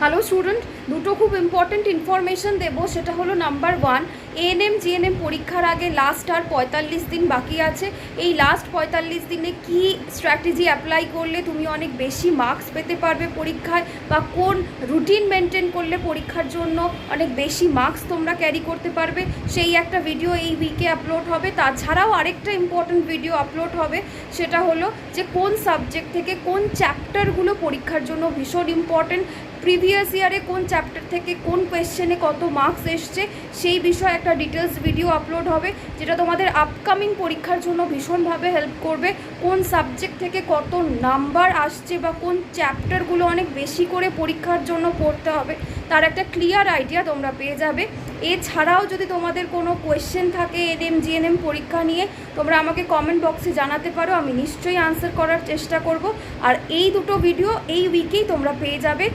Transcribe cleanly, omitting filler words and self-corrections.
Hello student, দুটো খুব important information দেবো। সেটা হলো নাম্বার 1, এএনএম জিএনএম পরীক্ষার আগে লাস্ট আর 45 দিন বাকি আছে। এই লাস্ট 45 দিনে কি স্ট্র্যাটেজি অ্যাপ্লাই করলে তুমি অনেক বেশি মার্কস পেতে পারবে পরীক্ষায়, বা কোন রুটিন মেনটেন করলে পরীক্ষার জন্য অনেক বেশি মার্কস তোমরা ক্যারি করতে পারবে, সেই একটা ভিডিও এই উইকে আপলোড হবে। তাছাড়াও আরেকটা ইম্পর্টেন্ট ভিডিও আপলোড হবে, সেটা হলো যে কোন সাবজেক্ট থেকে কোন চ্যাপ্টারগুলো পরীক্ষার জন্য ভীষণ ইম্পর্টেন্ট, প্রিভিয়াস ইয়ারে কোন চ্যাপ্টার থেকে কোন কোয়েশ্চেনে কত মার্কস এসছে, সেই বিষয়ে একটা ডিটেলস ভিডিও আপলোড হবে, যেটা তোমাদের আপকামিং পরীক্ষার জন্য ভীষণভাবে হেল্প করবে। কোন সাবজেক্ট থেকে কত নাম্বার আসছে বা কোন চ্যাপ্টারগুলো অনেক বেশি করে পরীক্ষার জন্য পড়তে হবে, তার একটা ক্লিয়ার আইডিয়া তোমরা পেয়ে যাবে। এছাড়াও যদি তোমাদের কোনো কোয়েশ্চেন থাকে এনএম জিএনএম পরীক্ষা নিয়ে, তোমরা আমাকে কমেন্ট বক্সে জানাতে পারো, আমি নিশ্চয়ই আনসার করার চেষ্টা করব। আর এই দুটো ভিডিও এই উইকেই তোমরা পেয়ে যাবে।